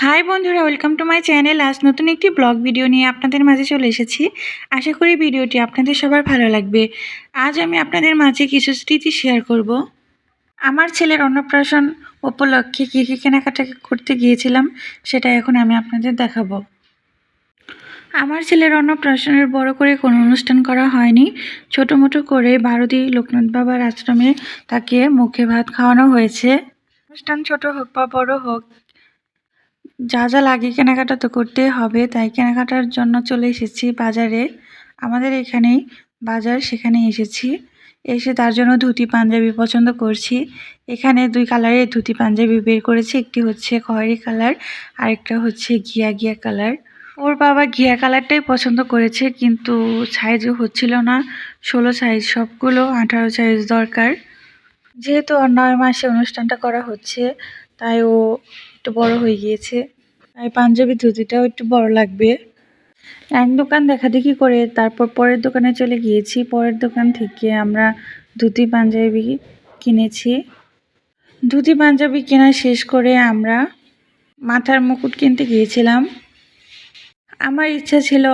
High বন্ধুরা, welcome to my channel. আজ নতুন একটি ব্লগ ভিডিও নিয়ে আপনাদের মাঝে চলে এসেছি। আশা করি ভিডিওটি আপনাদের সবার ভালো লাগবে। আজ আমি আপনাদের মাঝে কিছু স্মৃতি শেয়ার করব। আমার ছেলের অন্নপ্রাশন উপলক্ষে কী কী কেনাকাটা করতে গিয়েছিলাম সেটা এখন আমি আপনাদের দেখাবো। আমার ছেলের অন্নপ্রাশনের বড় করে কোনো অনুষ্ঠান করা হয়নি। ছোটো মোটো করে ভারতী লোকনাথ বাবার আশ্রমে তাকে মুখে ভাত খাওয়ানো হয়েছে। অনুষ্ঠান ছোট হোক বা বড় হোক, যা যা লাগে কেনাকাটা তো করতেই হবে, তাই কেনাকাটার জন্য চলে এসেছি বাজারে। আমাদের এখানেই বাজার, সেখানে এসেছি। এসে তার জন্য ধুতি পাঞ্জাবি পছন্দ করছি। এখানে দুই কালারের ধুতি পাঞ্জাবি বের করেছি, একটি হচ্ছে খয়েরি কালার আর একটা হচ্ছে ঘিয়া ঘিয়া কালার। ওর বাবা ঘিয়া কালারটাই পছন্দ করেছে, কিন্তু সাইজও হচ্ছিল না। 16 সাইজ, সবগুলো 18 সাইজ দরকার। যেহেতু ওর 9 মাসে অনুষ্ঠানটা করা হচ্ছে, তাই ও একটু বড় হয়ে গিয়েছে, তাই পাঞ্জাবি ধুতিটাও একটু বড় লাগবে। এক দোকান দেখাদেখি করে তারপর পরের দোকানে চলে গিয়েছি। পরের দোকান থেকে আমরা ধুতি পাঞ্জাবি কিনেছি। ধুতি পাঞ্জাবি কেনা শেষ করে আমরা মাথার মুকুট কিনতে গিয়েছিলাম। আমার ইচ্ছা ছিল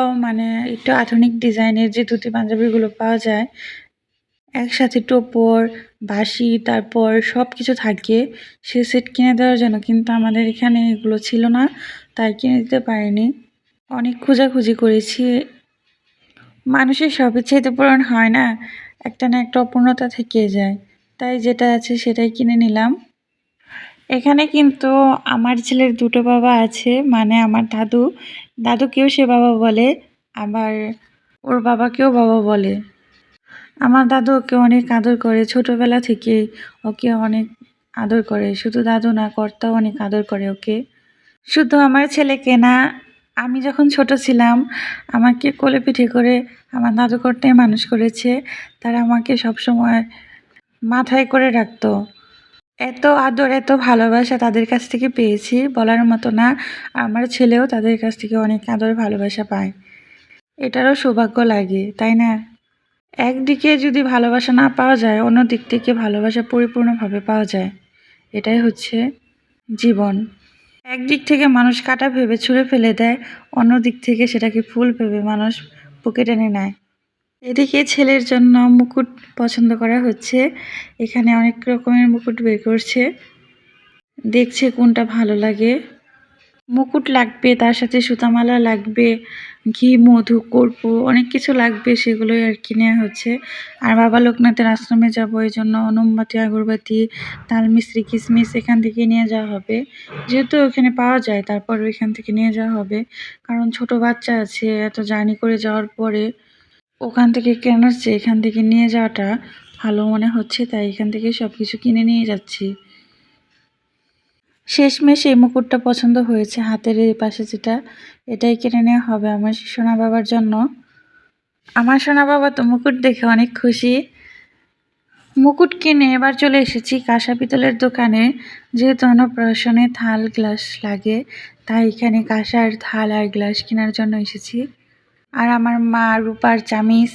একটু আধুনিক ডিজাইনের যে ধুতি পাঞ্জাবিগুলো পাওয়া যায়, একসাথে টোপর, বাঁশি, তারপর সব কিছু থাকে, সে সেট কিনে দেওয়ার জন্য, কিন্তু আমাদের এখানে এগুলো ছিল না, তাই কিনে দিতে পারিনি। অনেক খোঁজাখুঁজি করেছি। মানুষের সব ইচ্ছাই পূরণ হয় না, একটা না একটা অপূর্ণতা থেকে যায়, তাই যেটা আছে সেটাই কিনে নিলাম। এখানে কিন্তু আমার ছেলের দুটো বাবা আছে, আমার দাদুকেও সে বাবা বলে, আবার ওর বাবাকেও বাবা বলে। আমার দাদু ওকে অনেক আদর করে, ছোটোবেলা থেকে ওকে অনেক আদর করে। শুধু দাদু না, কর্তাও অনেক আদর করে ওকে। শুধু আমার ছেলেকে না, আমি যখন ছোট ছিলাম আমাকে কোলে পিঠে করে আমার দাদু কর্তাই মানুষ করেছে। তারা আমাকে সবসময় মাথায় করে রাখতো। এত আদর, এত ভালোবাসা তাদের কাছ থেকে পেয়েছি বলার মতো না। আমার ছেলেও তাদের কাছ থেকে অনেক আদর ভালোবাসা পায়। এটারও সৌভাগ্য লাগে, তাই না? একদিকে যদি ভালোবাসা না পাওয়া যায়, অন্য দিক থেকে ভালোবাসা পরিপূর্ণভাবে পাওয়া যায়। এটাই হচ্ছে জীবন। একদিক থেকে মানুষ কাঁটা ভেবে ছুঁড়ে ফেলে দেয়, অন্য দিক থেকে সেটাকে ফুল ভেবে মানুষ বুকে টেনে নেয়। এদিকে ছেলের জন্য মুকুট পছন্দ করা হচ্ছে। এখানে অনেক রকমের মুকুট বের করছে, দেখছে কোনটা ভালো লাগে। মুকুট লাগবে, তার সাথে সুতামালা লাগবে, ঘি, মধু, কর্পূর অনেক কিছু লাগবে, সেগুলোই আর কি নেওয়া হচ্ছে। আর বাবা লোকনাথের আশ্রমে যাবো, এই জন্য মোমবাতি, আগরবাতি, তাল, মিছরি, কিশমিশ এখান থেকে নিয়ে যাওয়া হবে। যেহেতু ওখানে পাওয়া যায়, তারপর এখান থেকে নিয়ে যাওয়া হবে, কারণ ছোট বাচ্চা আছে, এত জার্নি করে যাওয়ার পরে ওখান থেকে কেনার চেয়ে এখান থেকে নিয়ে যাওয়াটা ভালো মনে হচ্ছে, তাই এখান থেকে সব কিছু কিনে নিয়ে যাচ্ছি। শেষমেশ এই মুকুটটা পছন্দ হয়েছে, হাতের এই পাশে যেটা, এটাই কিনে নেওয়া হবে আমার সোনা বাবার জন্য। আমার সোনা বাবা তো মুকুট দেখে অনেক খুশি। মুকুট কিনে এবার চলে এসেছি কাঁসা পিতলের দোকানে। যেহেতু অন্নপ্রাশনে থাল গ্লাস লাগে, তাই এখানে কাঁসার থাল আর গ্লাস কেনার জন্য এসেছি। আর আমার মা রূপার চামিচ,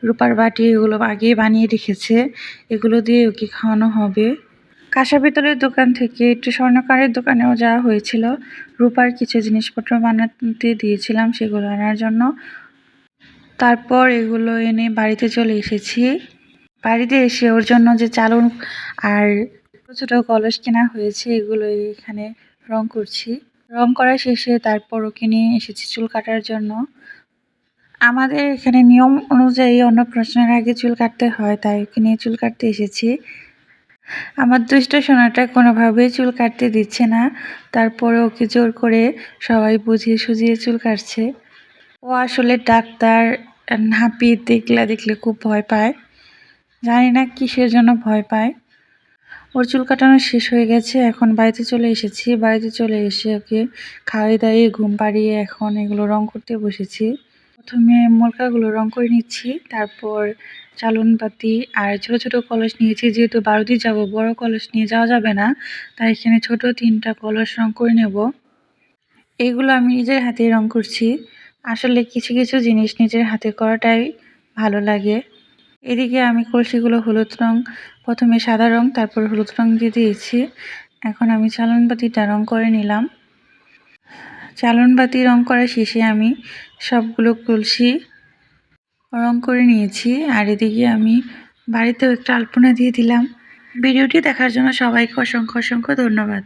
রূপার বাটি এগুলো আগেই বানিয়ে রেখেছে, এগুলো দিয়ে ওকে খাওয়ানো হবে। কাঁসা পিতলের দোকান থেকে একটু স্বর্ণকারের দোকানেও যাওয়া হয়েছিল, রূপার কিছু জিনিসপত্র বানাতে দিয়েছিলাম, সেগুলো আনার জন্য। তারপর এগুলো এনে বাড়িতে চলে এসেছি। বাড়িতে এসে ওর জন্য যে চালন আর ছোটো কলস কেনা হয়েছে, এগুলো এখানে রং করছি। রং করা শেষে তারপর ওকে নিয়ে এসেছি চুল কাটার জন্য। আমাদের এখানে নিয়ম অনুযায়ী অন্নপ্রাশনের আগে চুল কাটতে হয়, তাই ওকে নিয়ে চুল কাটতে এসেছি। আমার দুষ্ট সোনাটা কোনোভাবেই চুল কাটতে দিচ্ছে না, তারপরে ওকে জোর করে সবাই বুঝিয়ে সুঝিয়ে চুল কাটছে। ও আসলে ডাক্তার, নাপিত দেখলে খুব ভয় পায়, জানি না কিসের জন্য ভয় পায়। ওর চুল কাটানো শেষ হয়ে গেছে, এখন বাড়িতে চলে এসেছি। বাড়িতে চলে এসে ওকে খাইয়ে দাইয়ে ঘুম পাড়িয়ে এখন এগুলো রং করতে বসেছি। প্রথমে মোলকাগুলো রং করে নিচ্ছি, তারপর চালন পাতি আর ছোট ছোট কলস নিয়েছি। যেহেতু বারোদি যাব, বড় কলস নিয়ে যাওয়া যাবে না, তাই এখানে ছোট 3টা কলস রং করে নেব। এইগুলো আমি নিজের হাতে রং করছি। আসলে কিছু কিছু জিনিস নিজের হাতে করাটাই ভালো লাগে। এদিকে আমি কলসিগুলো হলুদ রং, প্রথমে সাদা রং, তারপর হলুদ রং দিয়ে দিয়েছি। এখন আমি চালন পাতিটা রং করে নিলাম। চালন বাতি রং করা শেষে আমি সবগুলো কলসি রং করে নিয়েছি। আর এদিকে আমি বাড়িতেও একটা আলপনা দিয়ে দিলাম। ভিডিওটি দেখার জন্য সবাইকে অসংখ্য ধন্যবাদ।